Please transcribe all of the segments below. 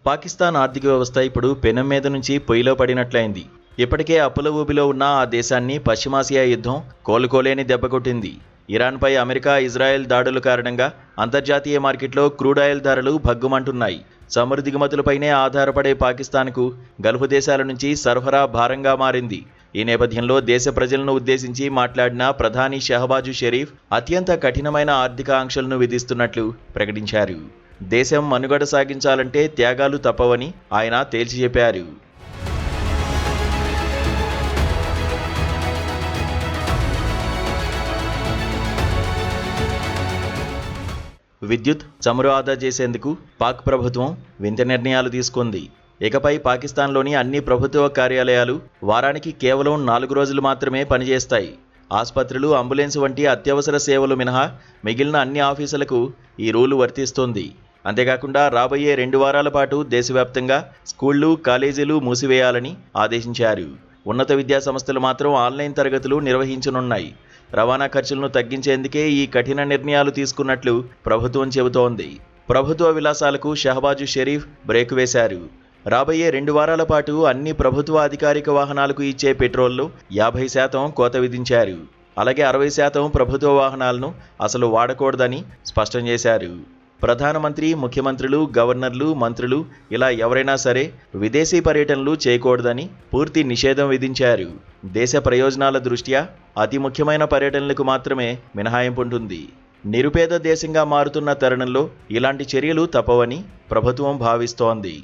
పాకిస్తాన్ ఆర్థిక వ్యవస్థ ఇప్పుడు పెనం మీద నుంచి పొయ్యిలో పడినట్లయింది. ఇప్పటికే అప్పుల ఊబిలో ఉన్న ఆ దేశాన్ని పశ్చిమాసియా యుద్ధం కోలుకోలేని దెబ్బకొట్టింది. ఇరాన్పై అమెరికా, ఇజ్రాయెల్ దాడుల కారణంగా అంతర్జాతీయ మార్కెట్లో క్రూడ్ ఆయిల్ ధరలు భగ్గుమంటున్నాయి. చమురు దిగుమతులపైనే ఆధారపడే పాకిస్తాన్కు గల్ఫ్ దేశాల నుంచి సరఫరా భారంగా మారింది. ఈ నేపథ్యంలో దేశ ప్రజలను ఉద్దేశించి మాట్లాడిన ప్రధాని షహబాజు షరీఫ్ అత్యంత కఠినమైన ఆర్థిక ఆంక్షలను విధిస్తున్నట్లు ప్రకటించారు. దేశం మనుగడ సాగించాలంటే త్యాగాలు తప్పవని ఆయన తేల్చి చెప్పారు. విద్యుత్, చమురు ఆదా చేసేందుకు పాక్ ప్రభుత్వం వింత నిర్ణయాలు తీసుకుంది. ఇకపై పాకిస్తాన్లోని అన్ని ప్రభుత్వ కార్యాలయాలు వారానికి కేవలం 4 రోజులు మాత్రమే పనిచేస్తాయి. ఆసుపత్రులు, అంబులెన్స్ వంటి అత్యవసర సేవలు మినహా మిగిలిన అన్ని ఆఫీసులకు ఈ రూలు వర్తిస్తుంది. అంతేకాకుండా రాబోయే 2 వారాల పాటు దేశవ్యాప్తంగా స్కూళ్లు, కాలేజీలు మూసివేయాలని ఆదేశించారు. ఉన్నత విద్యా సంస్థలు మాత్రం ఆన్లైన్ తరగతులు నిర్వహించనున్నాయి. రవాణా ఖర్చులను తగ్గించేందుకే ఈ కఠిన నిర్ణయాలు తీసుకున్నట్లు ప్రభుత్వం చెబుతోంది. ప్రభుత్వ విలాసాలకు షహబాజు షరీఫ్ బ్రేక్ వేశారు. రాబోయే 2 వారాల పాటు అన్ని ప్రభుత్వ అధికారిక వాహనాలకు ఇచ్చే పెట్రోల్లో 50% కోత విధించారు. అలాగే 60% ప్రభుత్వ వాహనాలను అసలు వాడకూడదని స్పష్టం చేశారు. ప్రధానమంత్రి, ముఖ్యమంత్రులు, గవర్నర్లు, మంత్రులు ఇలా ఎవరైనా సరే విదేశీ పర్యటనలు చేయకూడదని పూర్తి నిషేధం విధించారు. దేశ ప్రయోజనాల దృష్ట్యా అతి ముఖ్యమైన పర్యటనలకు మాత్రమే మినహాయింపు ఉంటుంది. నిరుపేద దేశంగా మారుతున్న తరుణంలో ఇలాంటి చర్యలు తప్పవని ప్రభుత్వం భావిస్తోంది.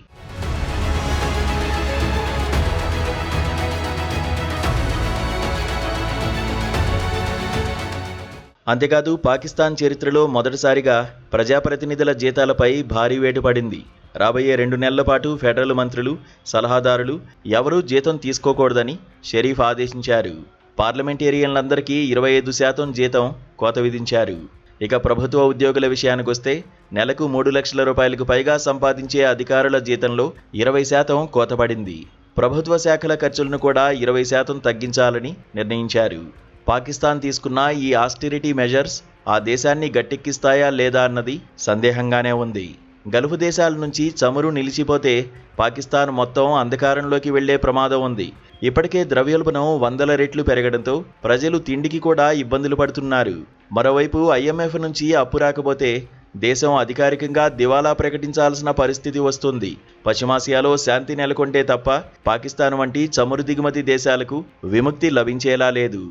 అంతేకాదు పాకిస్తాన్ చరిత్రలో మొదటిసారిగా ప్రజాప్రతినిధుల జీతాలపై భారీ వేటు పడింది. రాబోయే 2 నెలల పాటు ఫెడరల్ మంత్రులు, సలహాదారులు ఎవరూ జీతం తీసుకోకూడదని షరీఫ్ ఆదేశించారు. పార్లమెంటేరియన్లందరికీ 25% జీతం కోత విధించారు. ఇక ప్రభుత్వ ఉద్యోగుల విషయానికొస్తే నెలకు 3 లక్షల రూపాయలకు పైగా సంపాదించే అధికారుల జీతంలో 20% కోత పడింది. ప్రభుత్వ శాఖల ఖర్చులను కూడా 20% తగ్గించాలని నిర్ణయించారు. పాకిస్తాన్ తీసుకున్న ఈ ఆస్టెరిటీ మెజర్స్ ఆ దేశాన్ని గట్టెక్కిస్తాయా లేదా అన్నది సందేహంగానే ఉంది. గల్ఫ్ దేశాల నుంచి చమురు నిలిచిపోతే పాకిస్తాన్ మొత్తం అంధకారంలోకి వెళ్లే ప్రమాదం ఉంది. ఇప్పటికే ద్రవ్యోల్బణం 100 రెట్లు పెరగడంతో ప్రజలు తిండికి కూడా ఇబ్బందులు పడుతున్నారు. మరోవైపు IMF నుంచి అప్పు రాకపోతే దేశం అధికారికంగా దివాలా ప్రకటించాల్సిన పరిస్థితి వస్తుంది. పశ్చిమాసియాలో శాంతి నెలకొంటే తప్ప పాకిస్తాన్ వంటి చమురు దిగుమతి దేశాలకు విముక్తి లభించేలా లేదు.